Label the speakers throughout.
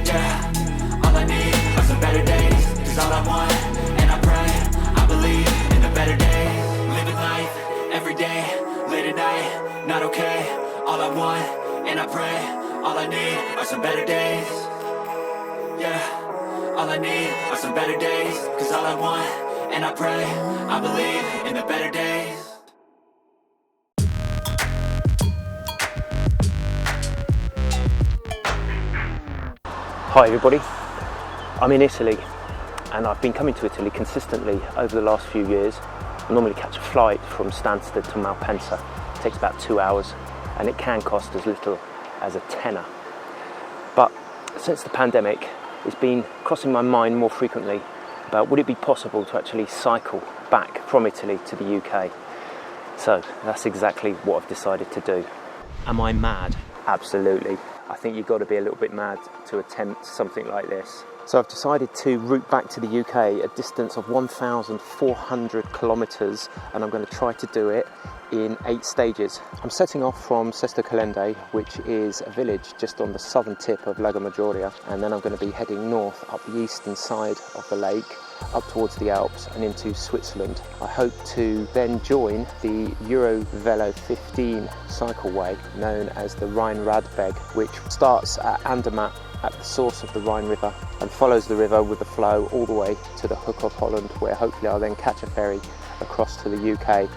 Speaker 1: Yeah, all I need are some better days. Cause all I want, and I pray, I believe in the better days. Living life, every day, late at night, not okay. All I want, and I pray, all I need are some better days. Yeah, all I need are some better days. Cause all I want, and I pray, I believe in the better days.
Speaker 2: Hi everybody, I'm in Italy and I've been coming to Italy consistently over the last few years. I normally catch a flight from Stansted to Malpensa. It takes about 2 hours and it can cost as little as a tenner. But since the pandemic, it's been crossing my mind more frequently about would it be possible to actually cycle back from Italy to the UK. So that's exactly what I've decided to do. Am I mad? Absolutely. I think you've got to be a little bit mad to attempt something like this. So I've decided to route back to the UK a distance of 1,400 kilometres, and I'm going to try to do it in 8 stages. I'm setting off from Sesto Calende, which is a village just on the southern tip of Lake Maggiore, and then I'm going to be heading north up the eastern side of the lake, up towards the Alps and into Switzerland. I hope to then join the EuroVelo 15 cycleway known as the Rheine Rad Weg, which starts at Andermatt at the source of the Rhine River and follows the river with the flow all the way to the Hook of Holland, where hopefully I'll then catch a ferry across to the UK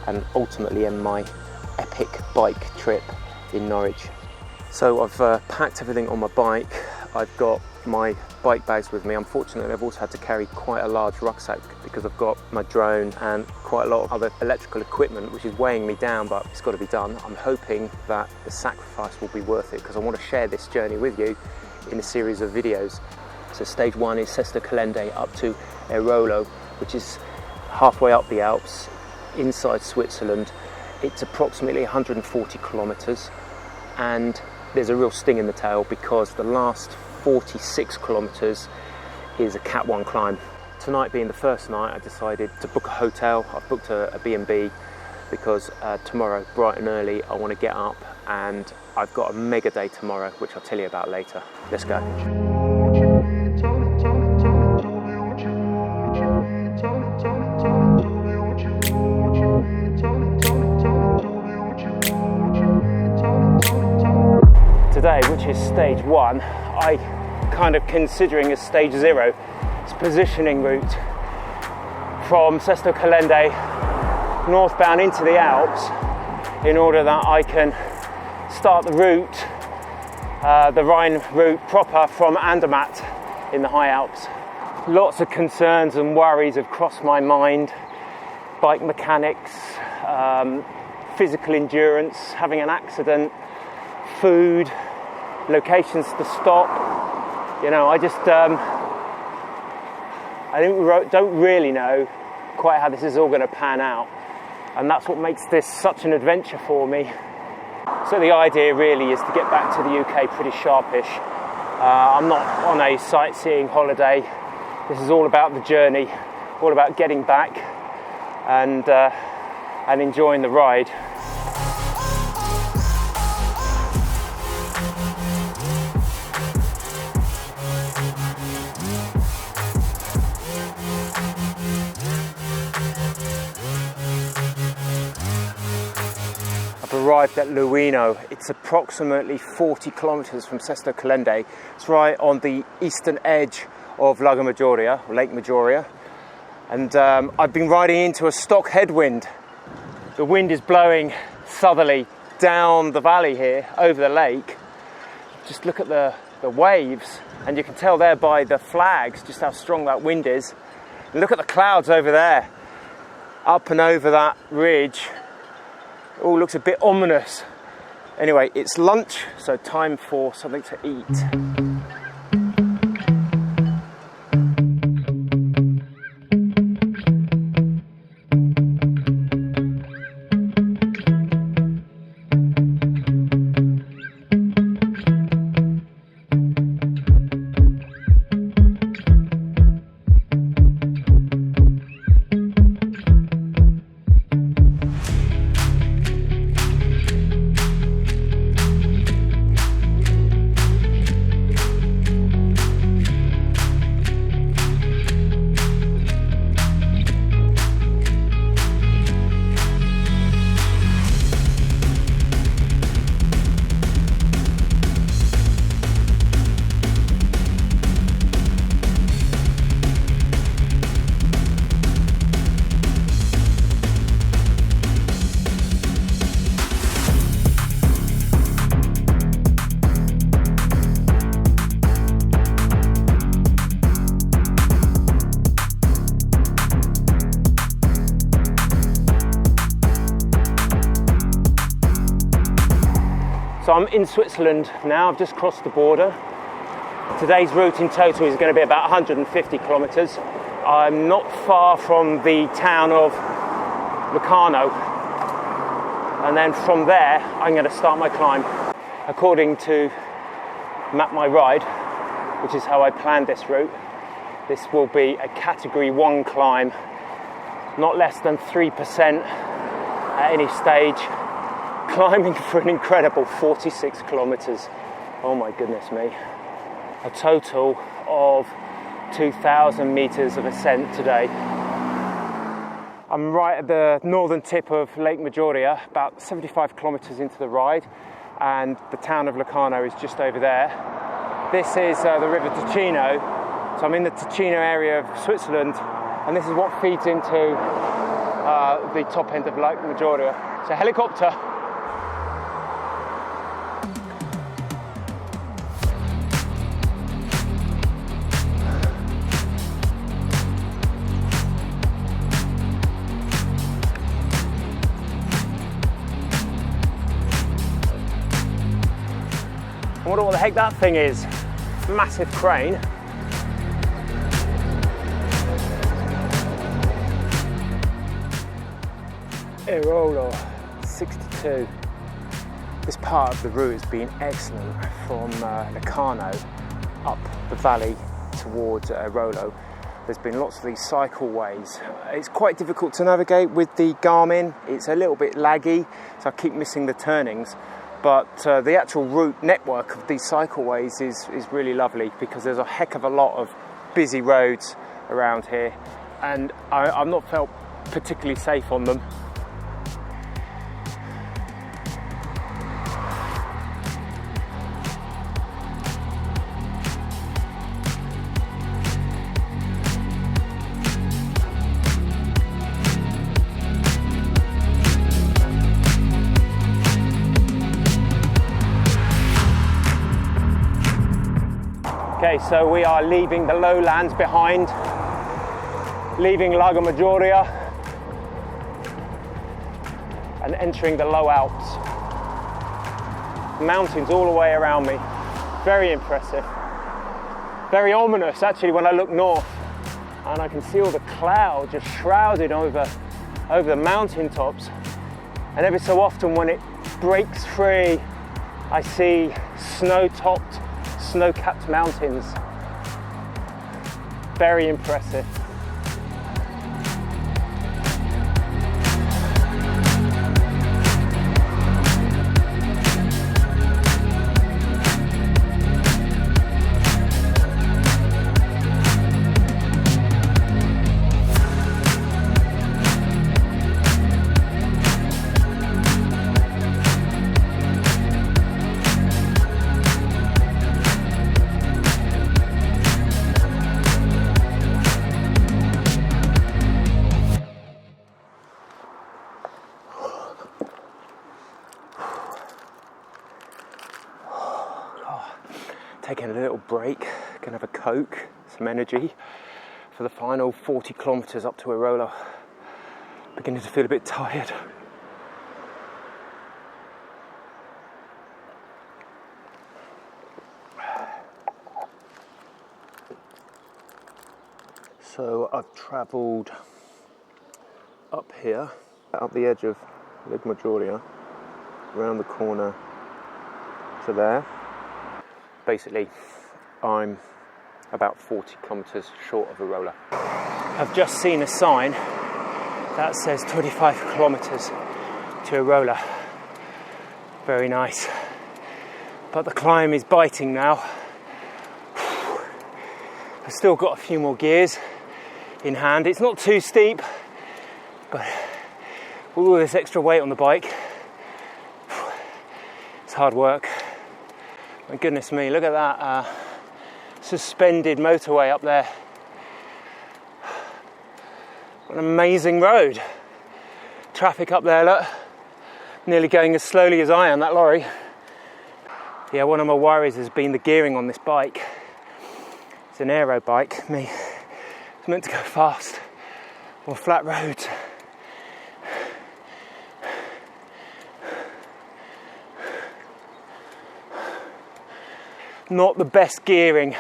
Speaker 2: and ultimately end my epic bike trip in Norwich. So I've packed everything on my bike. I've got my bike bags with me. Unfortunately, I've also had to carry quite a large rucksack because I've got my drone and quite a lot of other electrical equipment which is weighing me down, but it's got to be done. I'm hoping that the sacrifice will be worth it because I want to share this journey with you in a series of videos. So stage 1 is Sesto Calende up to Airolo, which is halfway up the Alps inside Switzerland. It's approximately 140 kilometers and there's a real sting in the tail because the last 46 kilometers is a Cat 1 climb. Tonight being the first night, I decided to book a hotel. I've booked a B&B because tomorrow, bright and early, I want to get up and I've got a mega day tomorrow, which I'll tell you about later. Let's go. Today, which is stage 1, I kind of considering as stage 0, it's positioning route from Sesto Calende northbound into the Alps in order that I can start the route, the Rhine route proper from Andermatt in the High Alps. Lots of concerns and worries have crossed my mind. Bike mechanics, physical endurance, having an accident, food, locations to stop. You know, I just don't really know quite how this is all going to pan out, and that's what makes this such an adventure for me. So the idea really is to get back to the UK pretty sharpish. I'm not on a sightseeing holiday. This is all about the journey, all about getting back and enjoying the ride. Arrived at Luino. It's approximately 40 kilometers from Sesto Calende. It's right on the eastern edge of Lake Maggiore, and I've been riding into a stock headwind. The wind is blowing southerly down the valley here over the lake. Just look at the waves, and you can tell there by the flags just how strong that wind is. And look at the clouds over there, up and over that ridge. All looks a bit ominous. Anyway, it's lunch, so time for something to eat. So I'm in Switzerland now, I've just crossed the border. Today's route in total is going to be about 150 kilometres. I'm not far from the town of Locarno, and then from there I'm going to start my climb. According to Map My Ride, which is how I planned this route, this will be a category 1 climb, not less than 3% at any stage, climbing for an incredible 46 kilometres. Oh my goodness me. A total of 2,000 metres of ascent today. I'm right at the northern tip of Lake Maggiore, about 75 kilometres into the ride, and the town of Locarno is just over there. This is the River Ticino, so I'm in the Ticino area of Switzerland, and this is what feeds into the top end of Lake Maggiore. So helicopter. I wonder what the heck that thing is. Massive crane. Airolo 62. This part of the route has been excellent from Locarno up the valley towards Airolo. There's been lots of these cycleways. It's quite difficult to navigate with the Garmin. It's a little bit laggy, so I keep missing the turnings. But the actual route network of these cycleways is really lovely, because there's a heck of a lot of busy roads around here, and I've not felt particularly safe on them. Okay, so we are leaving the lowlands behind, leaving Lago Maggiore and entering the low Alps. Mountains all the way around me. Very impressive. Very ominous actually when I look north, and I can see all the cloud just shrouded over the mountain tops. And every so often when it breaks free, I see snow-topped, snow-capped mountains. Very impressive. Taking a little break, gonna have a Coke, some energy for the final 40 kilometres up to Airolo. Beginning to feel a bit tired. So I've travelled up here, up the edge of Lake Maggiore, around the corner to there. Basically, I'm about 40 kilometres short of Airolo. I've just seen a sign that says 25 kilometres to Airolo. Very nice. But the climb is biting now. I've still got a few more gears in hand. It's not too steep, but with all this extra weight on the bike, it's hard work. My goodness me, look at that suspended motorway up there. What an amazing road. Traffic up there, look. Nearly going as slowly as I am, that lorry. Yeah, one of my worries has been the gearing on this bike. It's an aero bike. It's meant to go fast on flat roads. not the best gearing.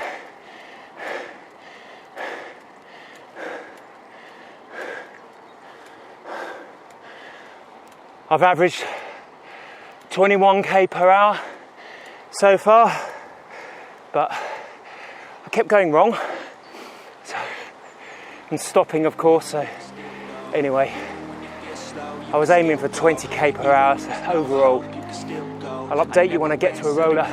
Speaker 2: I've averaged 21k per hour so far, but I kept going wrong, so, and stopping of course, so anyway, I was aiming for 20k per hour so overall. I'll update you when I get to Airolo.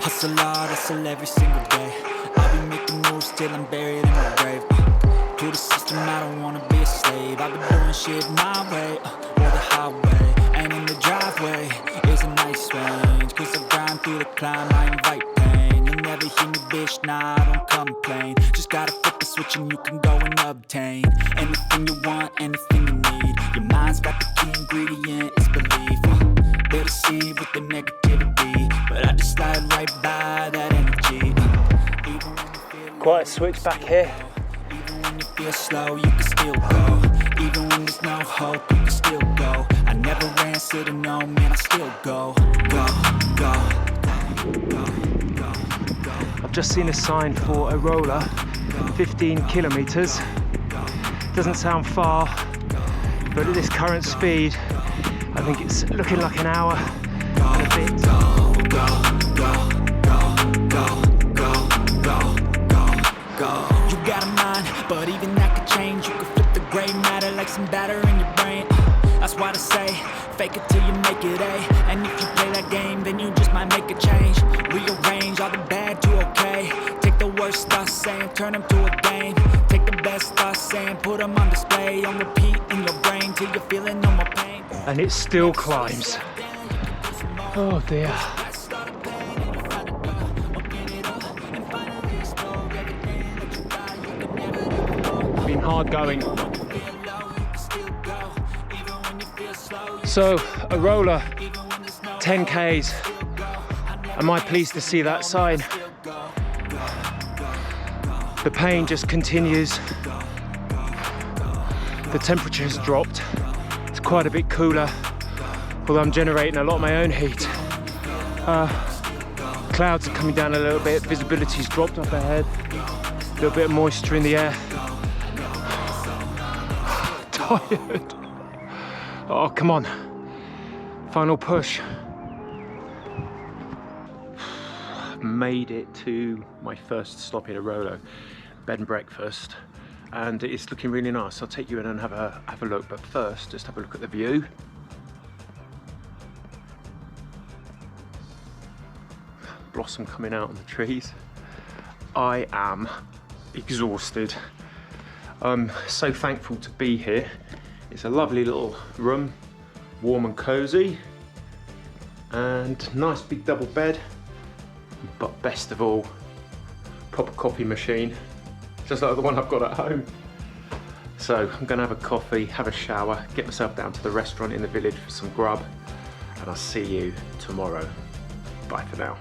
Speaker 1: Hustle hard, hustle every single day. I'll be making moves till I'm buried in my grave. To the system, I don't wanna be a slave. I've been doing shit my way, or the highway. And in the driveway is a nice range. Cause I grind through the climb, I invite pain. You'll never hear me, bitch, nah, I don't complain. Just gotta flip the switch and you can go and obtain anything you want, anything you need. Your mind's got the key ingredient, it's belief. They deceive with the negativity, but I just slide right by that energy.
Speaker 2: Quite a switch back here.
Speaker 1: Even when you feel slow, you can still go. Even when there's no hope, you can still go. I never answer to no, man, I still go.
Speaker 2: I've just seen a sign for Airolo, 15 kilometers. Doesn't sound far, but at this current speed, I think it's looking like an hour and a bit.
Speaker 1: You got a mind, but even that could change. You could flip the gray matter like some batter in your brain. That's why I say, fake it till you make it A. And if you play that game, then you just might make a change. Rearrange all the bad to okay. Take the worst thoughts saying, turn them to a game. Take the best thoughts saying, put them on display. On repeat in your brain till you're feeling no more pain.
Speaker 2: And it still climbs. Oh dear. Been hard going. So, Airolo, 10 Ks. Am I pleased to see that sign? The pain just continues. The temperature has dropped. It's quite a bit cooler, although I'm generating a lot of my own heat. Clouds are coming down a little bit, visibility's dropped up ahead, a little bit of moisture in the air. Tired. Oh, come on. Final push. Made it to my first stop in Airolo, bed and breakfast, and it's looking really nice. I'll take you in and have a look, but first just have a look at the view. Blossom coming out on the trees. I am exhausted. I'm so thankful to be here. It's a lovely little room, warm and cozy, and nice big double bed, but best of all, proper coffee machine, just like the one I've got at home. So I'm gonna have a coffee, have a shower, get myself down to the restaurant in the village for some grub, and I'll see you tomorrow. Bye for now.